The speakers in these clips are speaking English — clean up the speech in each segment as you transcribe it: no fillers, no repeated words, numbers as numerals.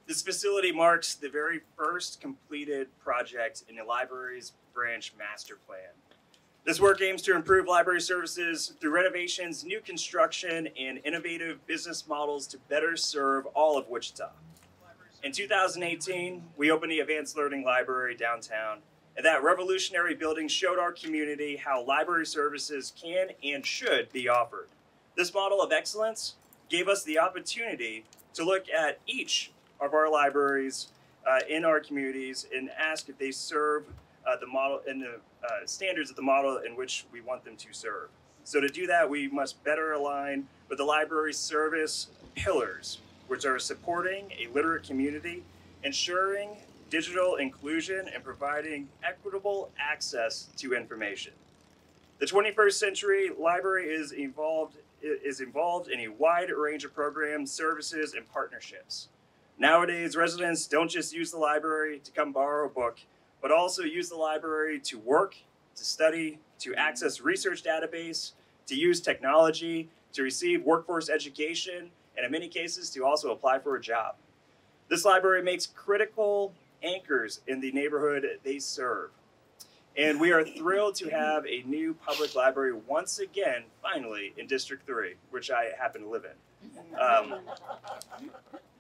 This facility marks the very first completed project in the library's branch master plan. This work aims to improve library services through renovations, new construction, and innovative business models to better serve all of Wichita. In 2018, we opened the Advanced Learning Library downtown, and that revolutionary building showed our community how library services can and should be offered. This model of excellence gave us the opportunity to look at each of our libraries in our communities and ask if they serve the model and the standards of the model in which we want them to serve. So to do that, we must better align with the library's service pillars, which are supporting a literate community, ensuring digital inclusion, and providing equitable access to information. The 21st century library is involved in a wide range of programs, services, and partnerships. Nowadays, residents don't just use the library to come borrow a book, but also use the library to work, to study, to access research database, to use technology, to receive workforce education, and in many cases, to also apply for a job. This library makes critical anchors in the neighborhood they serve. And we are thrilled to have a new public library once again, finally, in District 3, which I happen to live in.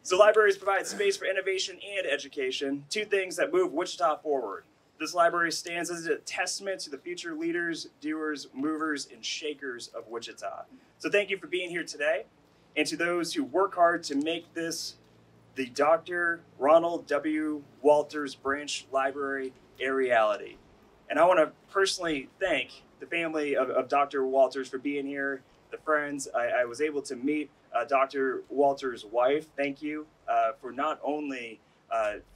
So libraries provide space for innovation and education, two things that move Wichita forward. This library stands as a testament to the future leaders, doers, movers, and shakers of Wichita. So thank you for being here today, and to those who work hard to make this the Dr. Ronald W. Walters Branch Library a reality. And I want to personally thank the family of Dr. Walters for being here, the friends. I was able to meet Dr. Walters' wife. Thank you for not only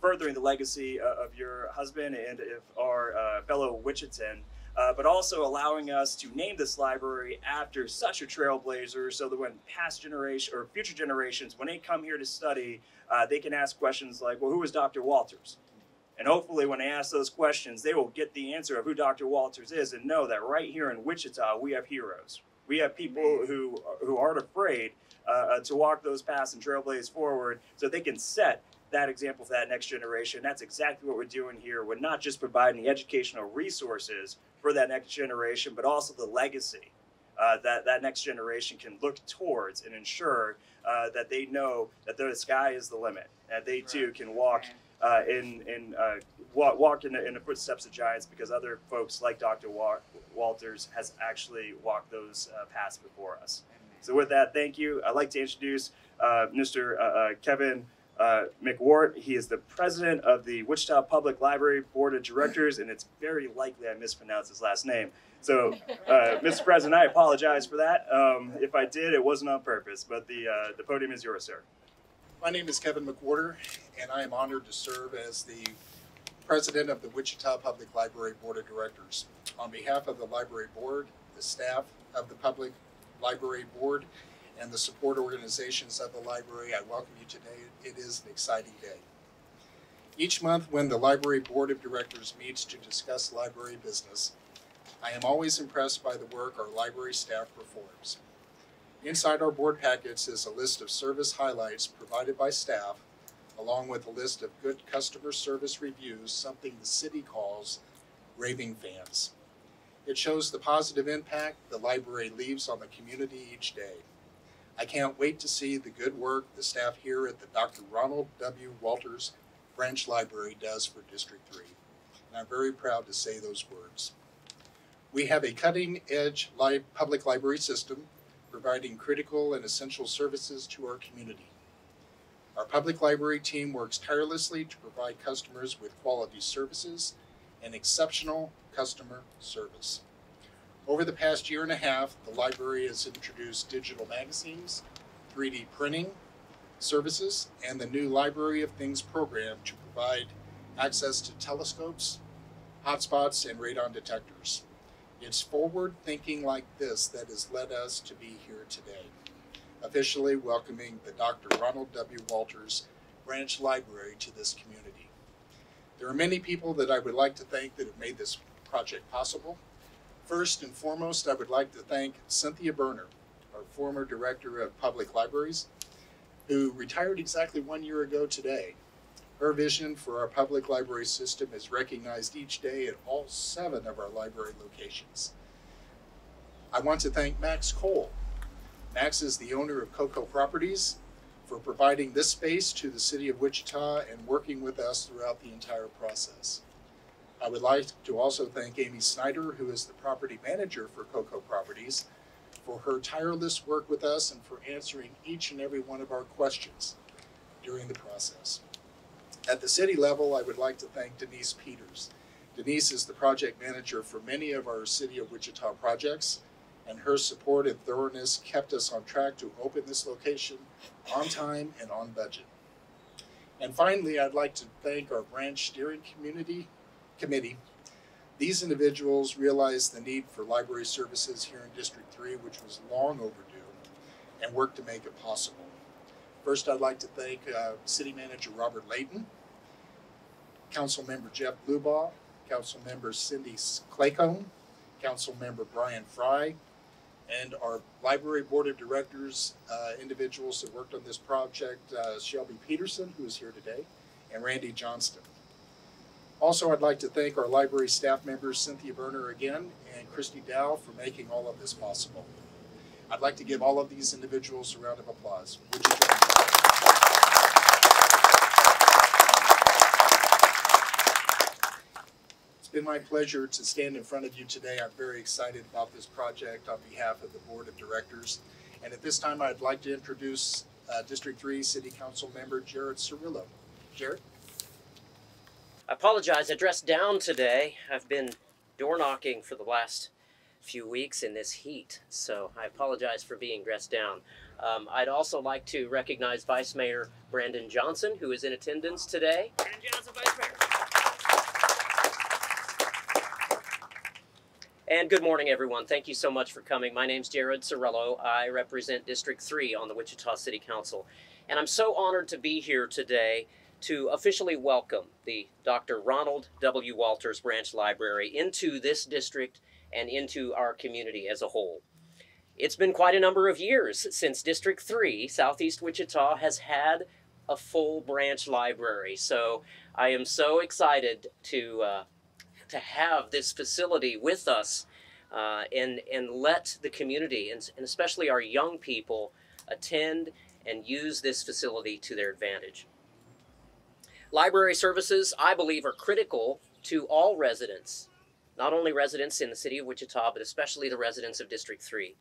furthering the legacy of your husband and of our fellow Wichitan, but also allowing us to name this library after such a trailblazer so that when past generation or future generations, when they come here to study, they can ask questions like, well, who was Dr. Walters? And hopefully when they ask those questions, they will get the answer of who Dr. Walters is and know that right here in Wichita, we have heroes. We have people who aren't afraid to walk those paths and trailblaze forward so they can set that example for that next generation. That's exactly what we're doing here. We're not just providing the educational resources for that next generation, but also the legacy that next generation can look towards and ensure that they know that the sky is the limit, that they too can walk in the footsteps of giants, because other folks like Dr. Walters has actually walked those paths before us. So with that, thank you. I'd like to introduce Mr. Kevin McWhorter. He is the president of the Wichita Public Library Board of Directors, and it's very likely I mispronounced his last name. So, Mr. President, I apologize for that. If I did, it wasn't on purpose, but the podium is yours, sir. My name is Kevin McWhorter, and I am honored to serve as the president of the Wichita Public Library Board of Directors. On behalf of the Library Board, the staff of the Public Library Board, and the support organizations of the library, I welcome you today. It is an exciting day. Each month when the Library Board of Directors meets to discuss library business, I am always impressed by the work our library staff performs. Inside our board packets is a list of service highlights provided by staff, along with a list of good customer service reviews, something the city calls raving fans. It shows the positive impact the library leaves on the community each day. I can't wait to see the good work the staff here at the Dr. Ronald W. Walters Branch Library does for District 3. And I'm very proud to say those words. We have a cutting-edge public library system providing critical and essential services to our community. Our public library team works tirelessly to provide customers with quality services and exceptional customer service. Over the past year and a half, the library has introduced digital magazines, 3D printing services, and the new Library of Things program to provide access to telescopes, hotspots, and radon detectors. It's forward thinking like this that has led us to be here today, officially welcoming the Dr. Ronald W. Walters Branch Library to this community. There are many people that I would like to thank that have made this project possible. First and foremost, I would like to thank Cynthia Berner, our former Director of Public Libraries. who retired exactly 1 year ago today. Her vision for our public library system is recognized each day at all 7 of our library locations. I want to thank Max Cole. Max is the owner of Cocoa Properties, for providing this space to the city of Wichita and working with us throughout the entire process. I would like to also thank Amy Snyder, who is the property manager for Cocoa Properties, for her tireless work with us and for answering each and every one of our questions during the process. At the city level, I would like to thank Denise Peters. Denise is the project manager for many of our City of Wichita projects, and her support and thoroughness kept us on track to open this location on time and on budget. And finally, I'd like to thank our branch steering committee. These individuals realized the need for library services here in District 3, which was long overdue, and worked to make it possible. First, I'd like to thank City Manager Robert Layton, Council Member Jeff Blubaugh, Council Member Cindy Claycomb, Council Member Brian Fry, and our Library Board of Directors, individuals that worked on this project, Shelby Peterson, who is here today, and Randy Johnston. Also, I'd like to thank our library staff members, Cynthia Berner again, and Christy Dow for making all of this possible. I'd like to give all of these individuals a round of applause. Would you join me? It's been my pleasure to stand in front of you today. I'm very excited about this project on behalf of the Board of Directors. And at this time, I'd like to introduce District 3 City Council Member Jared Cerullo. Jared? I apologize, I dressed down today. I've been door knocking for the last few weeks in this heat, so I apologize for being dressed down. I'd also like to recognize Vice Mayor Brandon Johnson, who is in attendance today. Brandon Johnson, Vice Mayor. And good morning, everyone. Thank you so much for coming. My name's Jared Cerullo. I represent District 3 on the Wichita City Council. And I'm so honored to be here today to officially welcome the Dr. Ronald W. Walters Branch Library into this district and into our community as a whole. It's been quite a number of years since District 3, Southeast Wichita, has had a full branch library. So I am so excited to have this facility with us and let the community, and especially our young people, attend and use this facility to their advantage. Library services, I believe, are critical to all residents, not only residents in the city of Wichita, but especially the residents of District 3.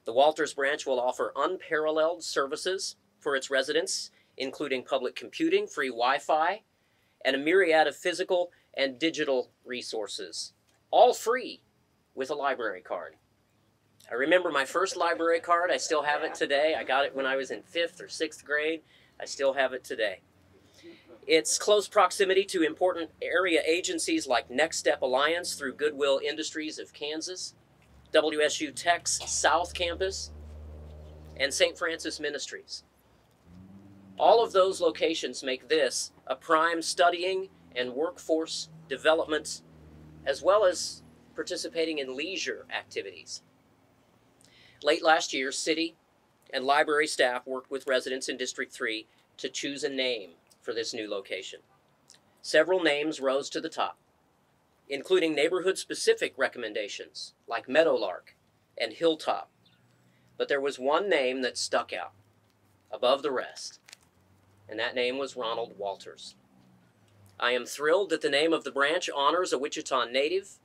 The Walters Branch will offer unparalleled services for its residents, including public computing, free Wi-Fi, and a myriad of physical and digital resources, all free with a library card. I remember my first library card. I still have it today. I got it when I was in 5th or 6th grade. I still have it today. Its close proximity to important area agencies like Next Step Alliance through Goodwill Industries of Kansas, WSU Tech's South Campus, and St. Francis Ministries. All of those locations make this a prime studying and workforce development, as well as participating in leisure activities. Late last year, city and library staff worked with residents in District 3 to choose a name for this new location. Several names rose to the top, including neighborhood-specific recommendations like Meadowlark and Hilltop. But there was one name that stuck out above the rest, and that name was Ronald Walters. I am thrilled that the name of the branch honors a Wichita native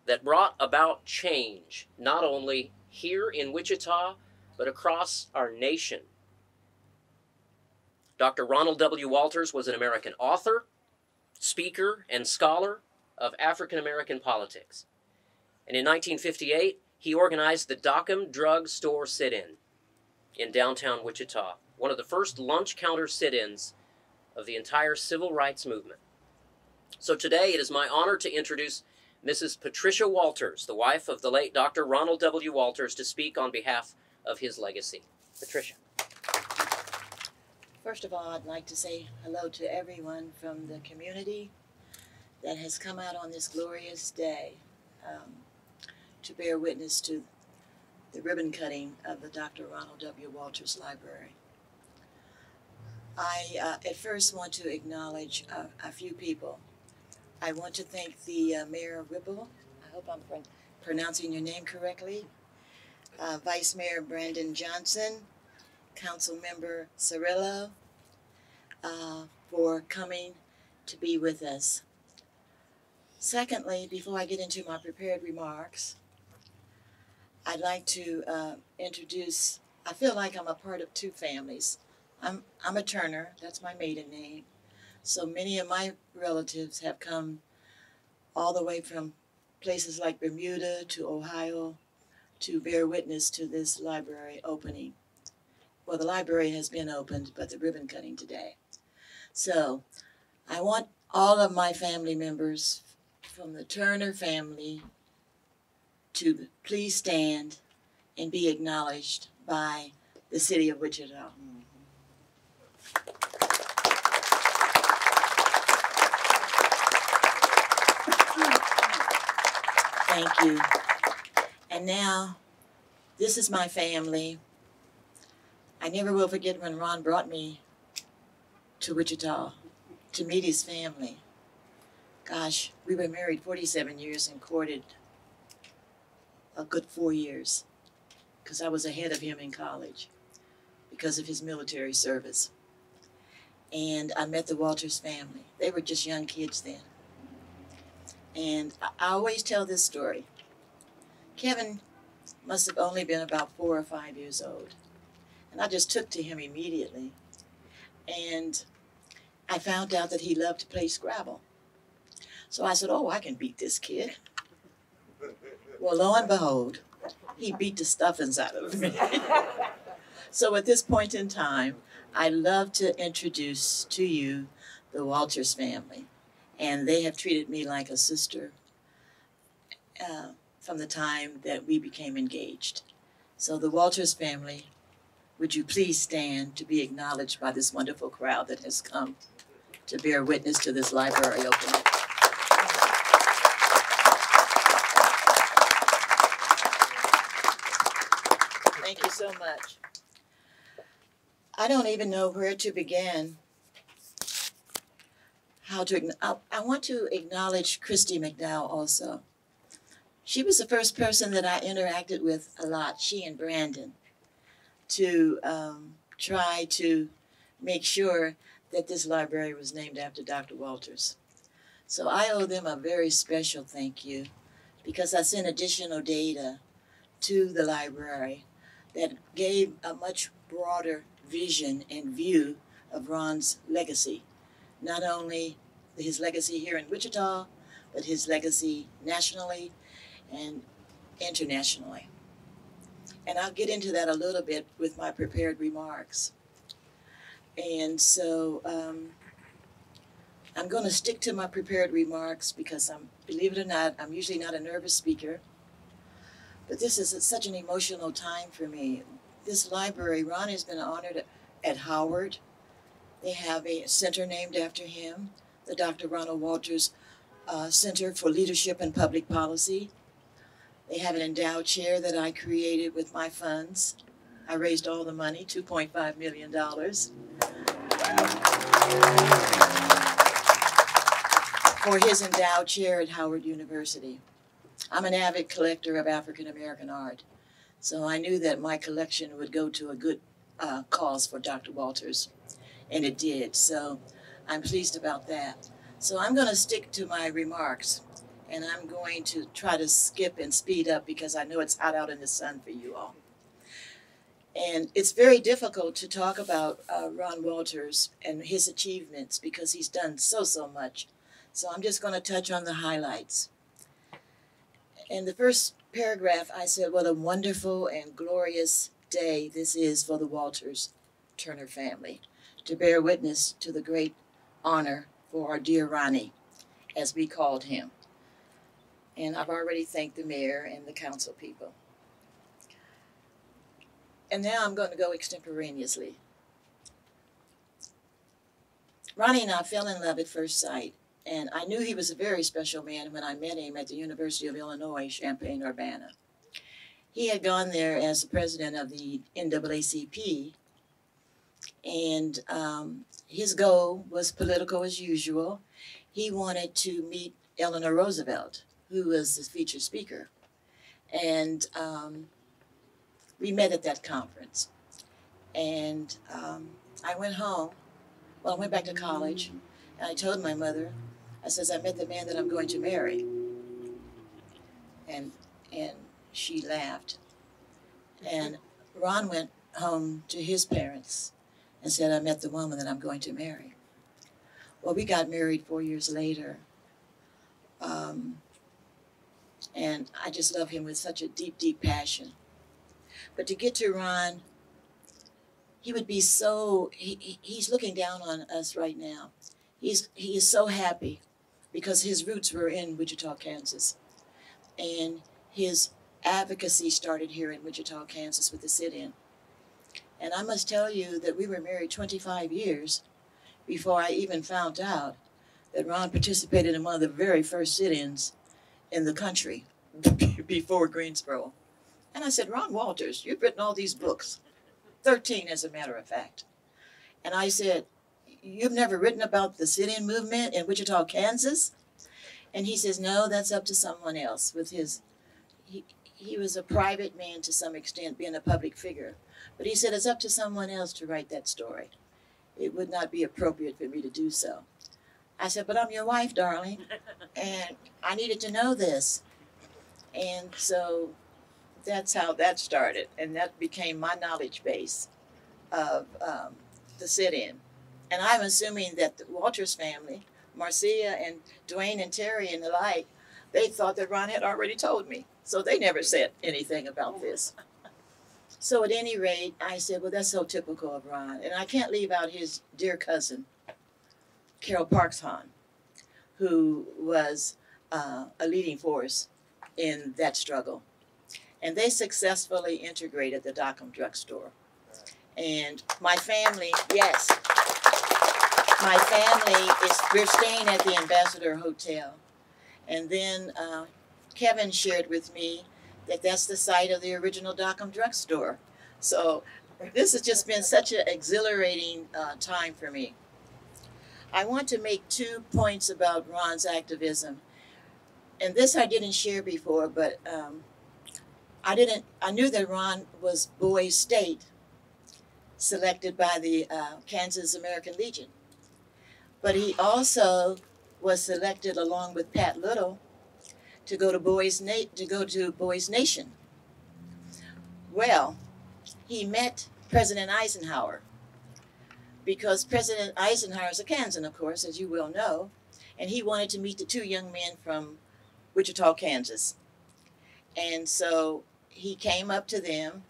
that brought about change, not only here in Wichita, but across our nation. Dr. Ronald W. Walters was an American author, speaker, and scholar of African American politics. And in 1958, he organized the Dockum Drugstore Sit-in in downtown Wichita, one of the first lunch counter sit-ins of the entire civil rights movement. So today it is my honor to introduce Mrs. Patricia Walters, the wife of the late Dr. Ronald W. Walters, to speak on behalf of his legacy. Patricia. First of all, I'd like to say hello to everyone from the community that has come out on this glorious day to bear witness to the ribbon cutting of the Dr. Ronald W. Walters Library. I at first want to acknowledge a few people. I want to thank the Mayor of Whipple. I hope I'm pronouncing your name correctly. Vice Mayor Brandon Johnson, Council Member Cerullo, for coming to be with us. Secondly, before I get into my prepared remarks, I'd like to introduce, I feel like I'm a part of two families. I'm a Turner, that's my maiden name. So many of my relatives have come all the way from places like Bermuda to Ohio to bear witness to this library opening. Well, the library has been opened, but the ribbon cutting today. So I want all of my family members from the Turner family to please stand and be acknowledged by the city of Wichita. Thank you. And now, this is my family. I never will forget when Ron brought me to Wichita to meet his family. Gosh, we were married 47 years and courted a good 4 years because I was ahead of him in college because of his military service. And I met the Walters family. They were just young kids then. And I always tell this story. Kevin must have only been about 4 or 5 years old. And I just took to him immediately. And I found out that he loved to play Scrabble. So I said, oh, I can beat this kid. Well, lo and behold, he beat the stuffings out of me. So at this point in time, I'd love to introduce to you the Walters family. And they have treated me like a sister from the time that we became engaged. So the Walters family, would you please stand to be acknowledged by this wonderful crowd that has come to bear witness to this library opening. Thank you so much. I don't even know where to begin. I want to acknowledge Christy McDowell also. She was the first person that I interacted with a lot, she and Brandon, to try to make sure that this library was named after Dr. Walters. So I owe them a very special thank you because I sent additional data to the library that gave a much broader vision and view of Ron's legacy. Not only his legacy here in Wichita, but his legacy nationally and internationally. And I'll get into that a little bit with my prepared remarks. And so I'm going to stick to my prepared remarks because believe it or not, I'm usually not a nervous speaker. But this is such an emotional time for me. This library, Ron has been honored at Howard. They have a center named after him, the Dr. Ronald Walters Center for Leadership and Public Policy. They have an endowed chair that I created with my funds. I raised all the money, $2.5 million. For his endowed chair at Howard University. I'm an avid collector of African American art, so I knew that my collection would go to a good cause for Dr. Walters, and it did, so I'm pleased about that. So I'm going to stick to my remarks, and I'm going to try to skip and speed up because I know it's hot out in the sun for you all. And it's very difficult to talk about Ron Walters and his achievements because he's done so much. So I'm just going to touch on the highlights. In the first paragraph, I said, what a wonderful and glorious day this is for the Walters Turner family to bear witness to the great honor for our dear Ronnie, as we called him. And I've already thanked the mayor and the council people. And now I'm going to go extemporaneously. Ronnie and I fell in love at first sight. And I knew he was a very special man when I met him at the University of Illinois, Champaign-Urbana. He had gone there as the president of the NAACP, And his goal was political as usual. He wanted to meet Eleanor Roosevelt, who was the featured speaker. And we met at that conference. And I went home. Well, I went back to college, and I told my mother, I says, I met the man that I'm going to marry. And she laughed. And Ron went home to his parents and said, I met the woman that I'm going to marry. Well, we got married 4 years later. And I just love him with such a deep, deep passion. But to get to Ron, he would be so, he's looking down on us right now. He is so happy because his roots were in Wichita, Kansas. And his advocacy started here in Wichita, Kansas with the sit-in. And I must tell you that we were married 25 years before I even found out that Ron participated in one of the very first sit-ins in the country before Greensboro. And I said, Ron Walters, you've written all these books, 13 as a matter of fact. And I said, you've never written about the sit-in movement in Wichita, Kansas? And he says, no, that's up to someone else. With his, he was a private man to some extent, being a public figure. But he said, it's up to someone else to write that story. It would not be appropriate for me to do so. I said, but I'm your wife, darling, and I needed to know this. And so that's how that started, and that became my knowledge base of the sit-in. And I'm assuming that the Walters family, Marcia and Dwayne and Terry and the like, they thought that Ron had already told me. So they never said anything about this. So at any rate, I said, well, that's so typical of Ron. And I can't leave out his dear cousin, Carol Parks Hahn, who was a leading force in that struggle. And they successfully integrated the Dockum Drugstore. And my family, yes, my family we're staying at the Ambassador Hotel. And then Kevin shared with me that that's the site of the original Dockum Drugstore. So this has just been such an exhilarating time for me. I want to make 2 points about Ron's activism. And this I didn't share before, but I knew that Ron was Boys State, selected by the Kansas American Legion. But he also was selected along with Pat Little to go to Boys Nation. Well, he met President Eisenhower because President Eisenhower is a Kansan, of course, as you well know, and he wanted to meet the 2 young men from Wichita, Kansas. And so he came up to them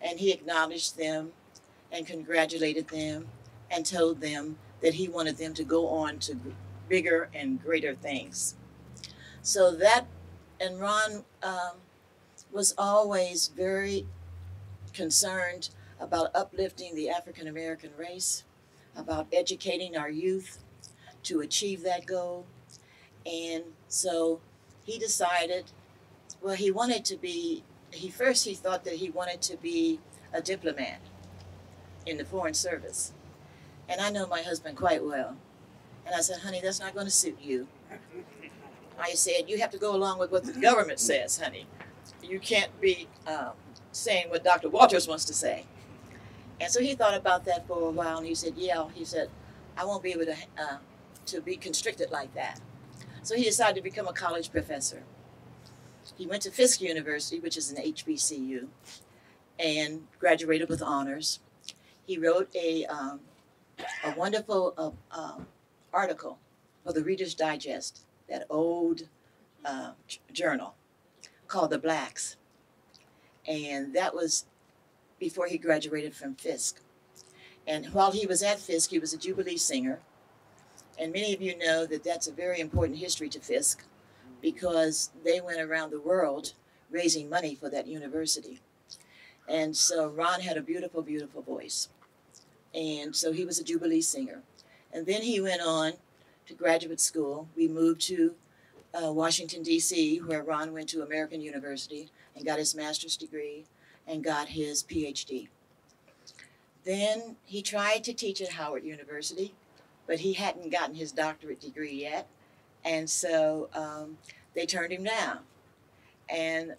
and he acknowledged them and congratulated them and told them that he wanted them to go on to bigger and greater things. So that, and Ron was always very concerned about uplifting the African American race, about educating our youth to achieve that goal. And so he decided, well, he wanted to be, he thought that he wanted to be a diplomat in the Foreign Service. And I know my husband quite well. And I said, honey, that's not going to suit you. I said, you have to go along with what the government says, honey. You can't be saying what Dr. Walters wants to say. And so he thought about that for a while, and he said, yeah, he said, I won't be able to be constricted like that. So he decided to become a college professor. He went to Fisk University, which is an HBCU, and graduated with honors. He wrote a wonderful article for the Reader's Digest, that old journal called The Blacks. And that was before he graduated from Fisk. And while he was at Fisk, he was a Jubilee singer. And many of you know that that's a very important history to Fisk because they went around the world raising money for that university. And so Ron had a beautiful, beautiful voice. And so he was a Jubilee singer. And then he went on to graduate school. We moved to Washington, D.C., where Ron went to American University and got his master's degree and got his PhD. Then he tried to teach at Howard University, but he hadn't gotten his doctorate degree yet. And so they turned him down. And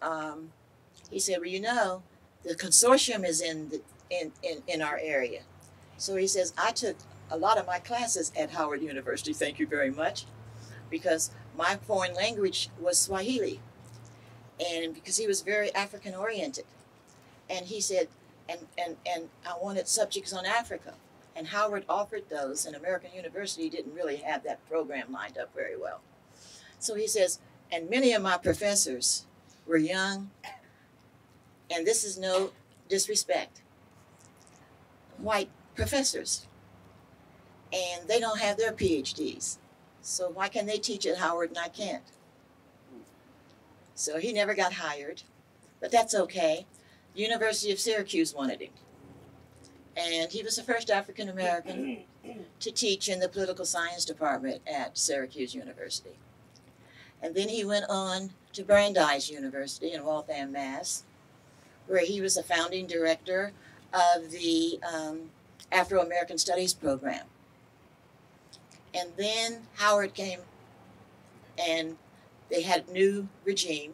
he said, well, you know, the consortium is in our area. So he says, I took a lot of my classes at Howard University, thank you very much, because my foreign language was Swahili. And because he was very African oriented. And he said, and I wanted subjects on Africa. And Howard offered those, and American University didn't really have that program lined up very well. So he says, and many of my professors were young, and this is no disrespect, white professors. And they don't have their PhDs. So why can they teach at Howard and I can't? So he never got hired, but that's okay. University of Syracuse wanted him. And he was the first African American to teach in the political science department at Syracuse University. And then he went on to Brandeis University in Waltham, Mass, where he was a founding director of the Afro-American Studies program. And then Howard came, and they had a new regime,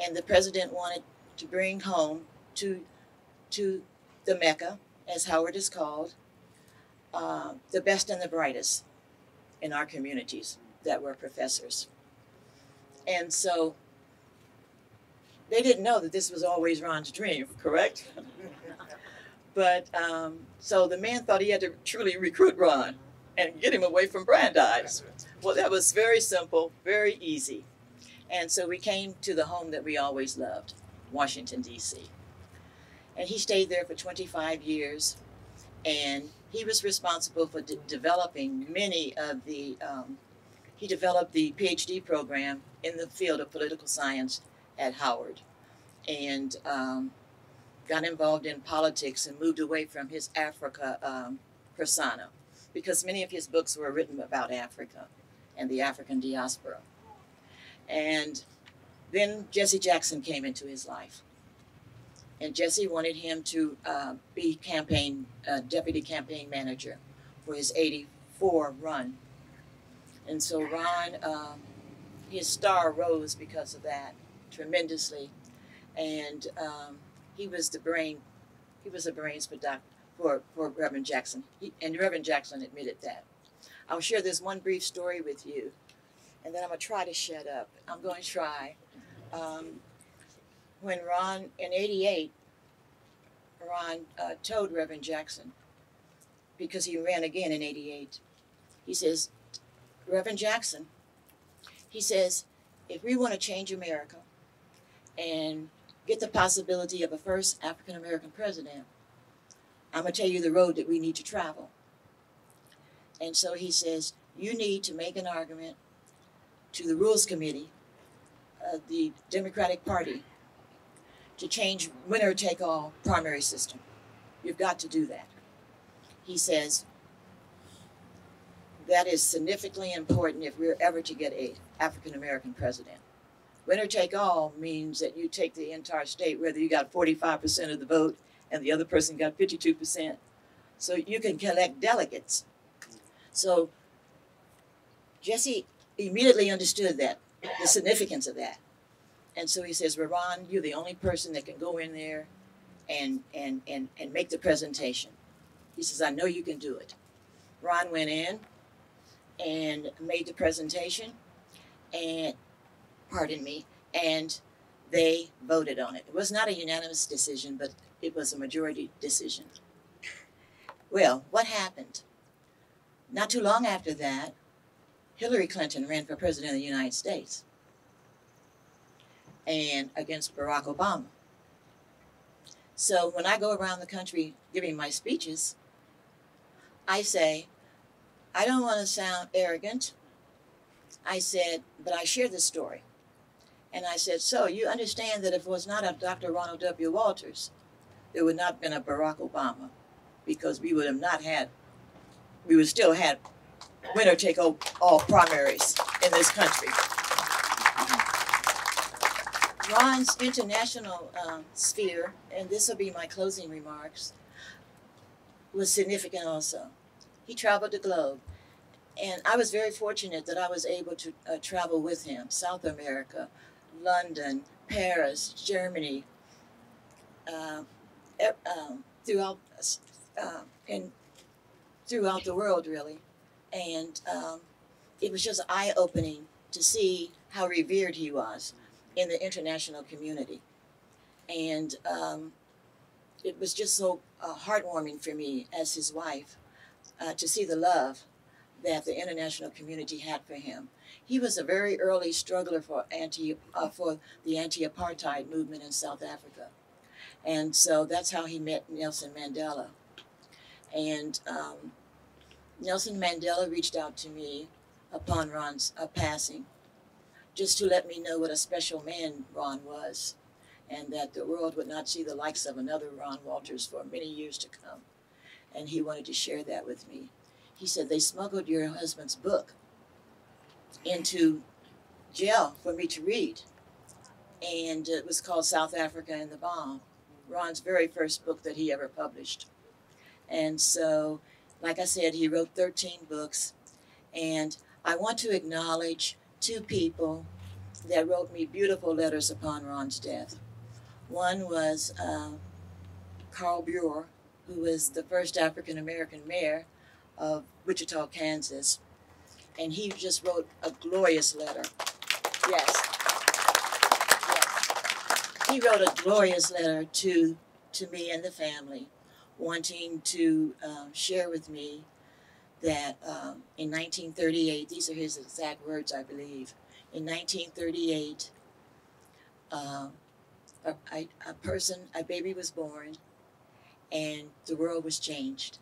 and the president wanted to bring home to the Mecca, as Howard is called, the best and the brightest in our communities that were professors. And so they didn't know that this was always Ron's dream, correct? But so the man thought he had to truly recruit Ron and get him away from Brandeis. Well, that was very simple, very easy. And so we came to the home that we always loved, Washington, D.C. And he stayed there for 25 years, and he was responsible for developing many of the, he developed the PhD program in the field of political science at Howard, and got involved in politics and moved away from his Africa persona, because many of his books were written about Africa and the African diaspora. And then Jesse Jackson came into his life. And Jesse wanted him to be deputy campaign manager for his 84 run. And so Ron, his star rose because of that tremendously. And he was the brains for Reverend Jackson. And Reverend Jackson admitted that. I'll share this one brief story with you, and then I'm going to try to shut up. I'm going to try. When Ron, in '88, Ron told Reverend Jackson, because he ran again in '88, he says, Reverend Jackson, he says, if we want to change America and get the possibility of a first African-American president, I'm going to tell you the road that we need to travel. And so he says, you need to make an argument to the Rules Committee of the Democratic Party to change winner-take-all primary system. You've got to do that. He says, that is significantly important if we're ever to get an African-American president. Winner-take-all means that you take the entire state, whether you got 45% of the vote and the other person got 52%. So you can collect delegates. So Jesse immediately understood that, the significance of that. And so he says, well, Ron, you're the only person that can go in there and make the presentation. He says, I know you can do it. Ron went in and made the presentation, and, pardon me, and they voted on it. It was not a unanimous decision, but it was a majority decision. Well, what happened? Not too long after that, Hillary Clinton ran for president of the United States, and against Barack Obama. So when I go around the country giving my speeches, I say, I don't want to sound arrogant. I said, but I share this story. And I said, so you understand that if it was not a Dr. Ronald W. Walters, there would not have been a Barack Obama, because we would have not had, we would still have winner-take-all primaries in this country. Ron's international sphere, and this will be my closing remarks, was significant also. He traveled the globe. And I was very fortunate that I was able to travel with him, South America, London, Paris, Germany, throughout and throughout the world, really. And it was just eye-opening to see how revered he was in the international community. And it was just so heartwarming for me as his wife to see the love that the international community had for him. He was a very early struggler for the anti-apartheid movement in South Africa. And so that's how he met Nelson Mandela. And Nelson Mandela reached out to me upon Ron's passing, just to let me know what a special man Ron was, and that the world would not see the likes of another Ron Walters for many years to come. And he wanted to share that with me. He said, they smuggled your husband's book into jail for me to read. And it was called South Africa and the Bomb, Ron's very first book that he ever published. And so, like I said, he wrote 13 books. And I want to acknowledge 2 people that wrote me beautiful letters upon Ron's death. One was Carl Buer, who was the first African-American mayor of Wichita, Kansas. And he just wrote a glorious letter. Yes. He wrote a glorious letter to me and the family, wanting to share with me that in 1938, these are his exact words, I believe. In 1938, a baby was born, and the world was changed.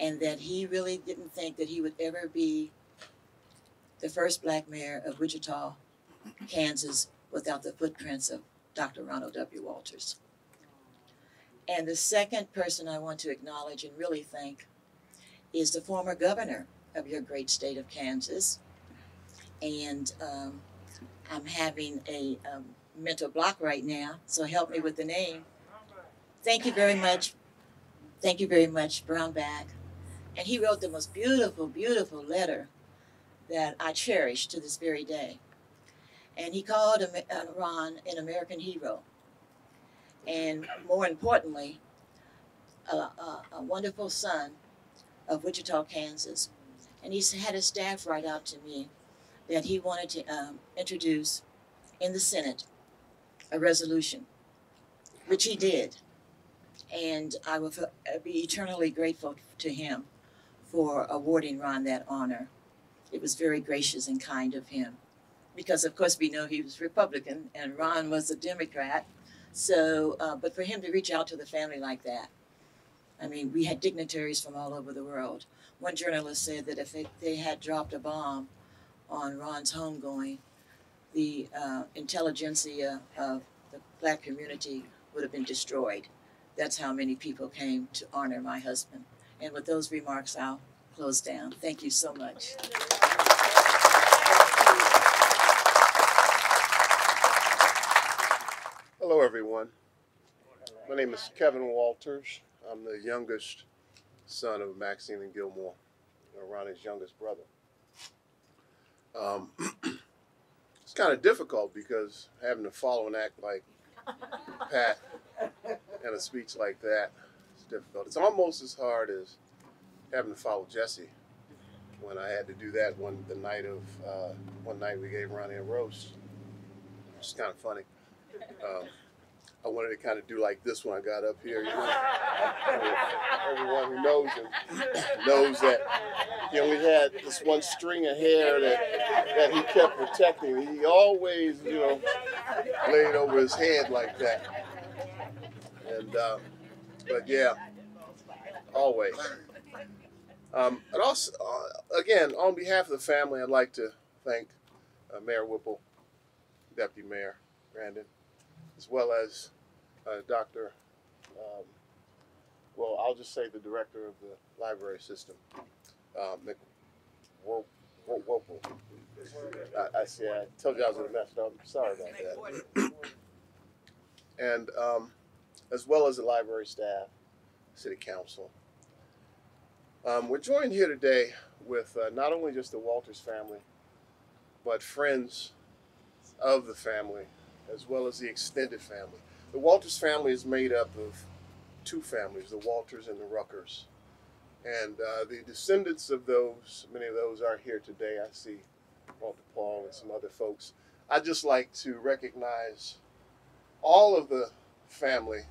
And that he really didn't think that he would ever be the first black mayor of Wichita, Kansas, without the footprints of Dr. Ronald W. Walters. And the second person I want to acknowledge and really thank is the former governor of your great state of Kansas. And I'm having a mental block right now, so help me with the name. Thank you very much. Thank you very much, Brownback. And he wrote the most beautiful, beautiful letter that I cherish to this very day. And he called Ron an American hero. And more importantly, a wonderful son of Wichita, Kansas. And he had his staff write out to me that he wanted to introduce in the Senate a resolution, which he did. And I will be eternally grateful to him for awarding Ron that honor. It was very gracious and kind of him. Because of course we know he was Republican and Ron was a Democrat. So, but for him to reach out to the family like that, I mean, we had dignitaries from all over the world. One journalist said that if they had dropped a bomb on Ron's homegoing, the intelligentsia of the black community would have been destroyed. That's how many people came to honor my husband. And with those remarks, I'll close down. Thank you so much. Hello, everyone. My name is Kevin Walters. I'm the youngest son of Maxine and Gilmore, Ronnie's youngest brother. It's kind of difficult because having to follow an act like Pat and a speech like that is difficult. It's almost as hard as having to follow Jesse when I had to do that one night we gave Ronnie a roast. It's kind of funny. I wanted to kind of do like this when I got up here. You know? Everyone who knows him knows that he only had this one string of hair that he kept protecting. He always, you know, laid over his head like that. And but yeah, always. And also, again, on behalf of the family, I'd like to thank Mayor Whipple, Deputy Mayor Brandon, as well as Dr. Well, I'll just say the director of the library system, McWhorter. I see. I told you I was going to mess it up. Sorry about that. And as well as the library staff, city council, We're joined here today with not only just the Walters family, but friends of the family, as well as the extended family. The Walters family is made up of two families, the Walters and the Ruckers. And the descendants of those, many of those are here today. I see Walter Paul and some other folks. I'd just like to recognize all of the family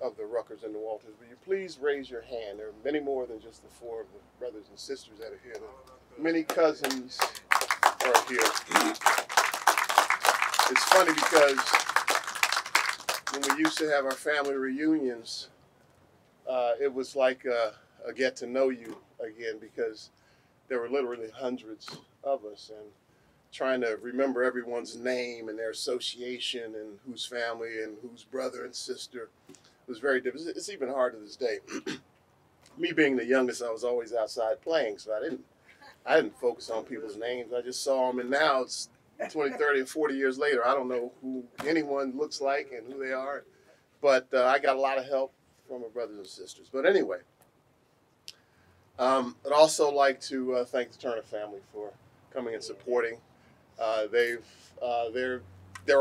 of the Ruckers and the Walters. Will you please raise your hand? There are many more than just the four of the brothers and sisters that are here. Many cousins are here. It's funny because when we used to have our family reunions, it was like a get to know you again, because there were literally hundreds of us, and trying to remember everyone's name and their association and whose family and whose brother and sister was very difficult. It's even hard to this day. Me being the youngest, I was always outside playing, so I didn't focus on people's names. I just saw them, and now it's 20, 30, and 40 years later. I don't know who anyone looks like and who they are, but I got a lot of help from my brothers and sisters. But anyway, I'd also like to thank the Turner family for coming and supporting. They're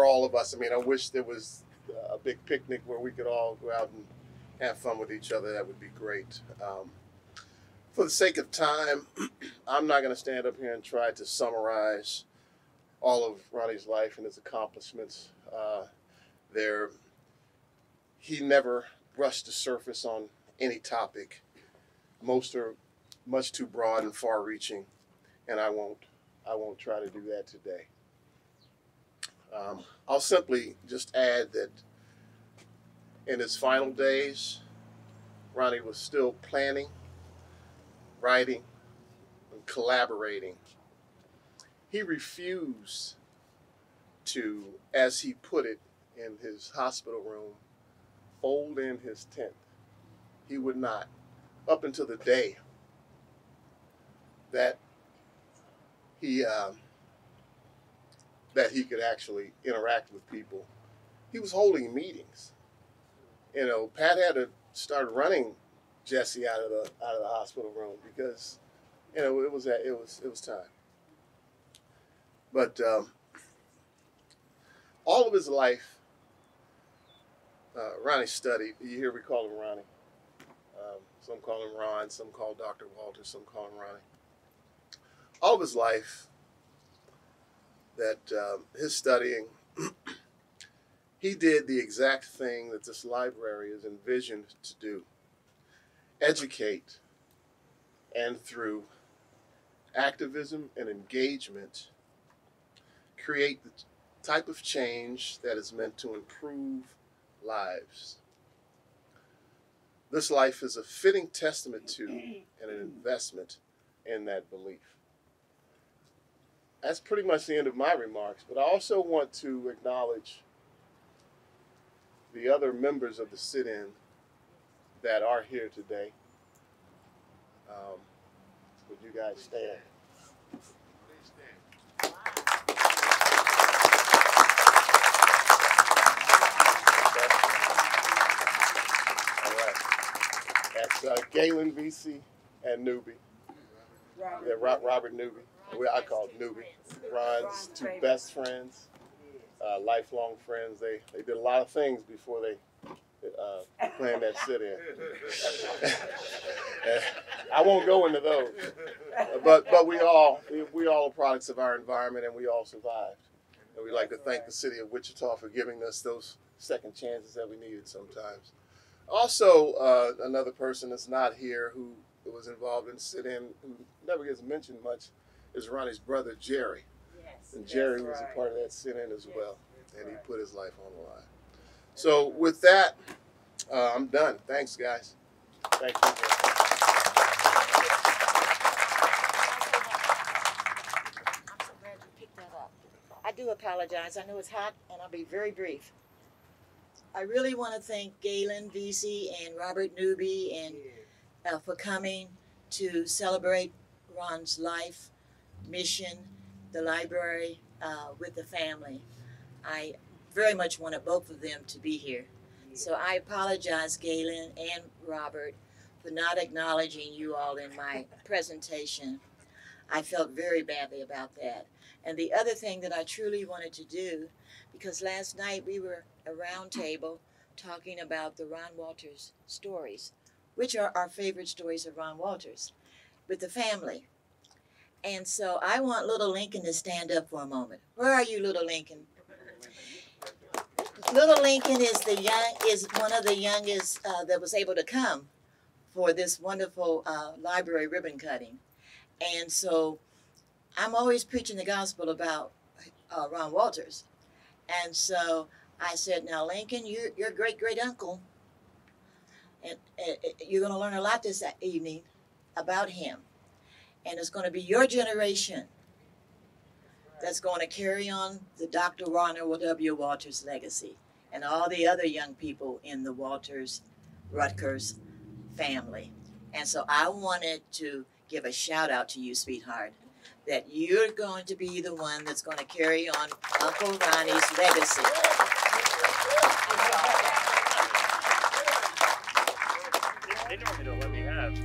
all of us. I mean, I wish there was a big picnic where we could all go out and have fun with each other. That would be great. For the sake of time, I'm not going to stand up here and try to summarize all of Ronnie's life and his accomplishments. He never brushed the surface on any topic. Most are much too broad and far-reaching, and I won't try to do that today. I'll simply just add that in his final days, Ronnie was still planning, writing, and collaborating. He refused to, as he put it in his hospital room, fold in his tent. He would not, up until the day that he could actually interact with people. He was holding meetings. You know, Pat had to start running Jesse out of the hospital room because, you know, it was time. But all of his life, Ronnie studied. You hear we call him Ronnie. Some call him Ron, some call Dr. Walters, some call him Ronnie. All of his life, that his studying, he did the exact thing that this library is envisioned to do: educate, and through activism and engagement, create the type of change that is meant to improve lives. This life is a fitting testament to and an investment in that belief. That's pretty much the end of my remarks, but I also want to acknowledge the other members of the sit-in that are here today. Would you guys stand? Please stand. All right. That's Galen VC and Newbie. Robert Newbie. I call it Newbie. Ron's two best friends, lifelong friends. They did a lot of things before they planned that sit-in. I won't go into those, but we all are products of our environment, and we all survived. And we'd like to thank the city of Wichita for giving us those second chances that we needed sometimes. Also, another person that's not here who was involved in sit-in, who never gets mentioned much, is Ronnie's brother, Jerry. Yes, and Jerry was a part of that sit-in as well, and he put his life on the line. So with that, I'm done. Thanks, guys. Thank you. I'm so glad you picked that up. I do apologize. I know it's hot, and I'll be very brief. I really want to thank Galen VC and Robert Newby and for coming to celebrate Ron's life, mission, the library with the family. I very much wanted both of them to be here. So I apologize, Galen and Robert, for not acknowledging you all in my presentation. I felt very badly about that. And the other thing that I truly wanted to do, because last night we were a round table talking about the Ron Walters stories, which are our favorite stories of Ron Walters, with the family. And so I want little Lincoln to stand up for a moment. Where are you, little Lincoln? Little Lincoln is one of the youngest that was able to come for this wonderful library ribbon cutting. And so I'm always preaching the gospel about Ron Walters. And so I said, now, Lincoln, your great-great-uncle, and you're going to learn a lot this evening about him. And it's going to be your generation that's going to carry on the Dr. Ronald W. Walters legacy and all the other young people in the Walters Rutgers family. And so I wanted to give a shout out to you, sweetheart, that you're going to be the one that's going to carry on Uncle Ronnie's legacy. They normally don't let me have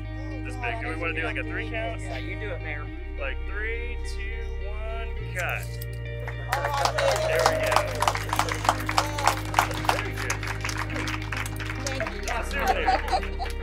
this big. Do we want to do like a 3 count? Yeah, you do it, Mayor. Like 3, 2, 1, cut. There we go. Very good. Thank you. Souvenir.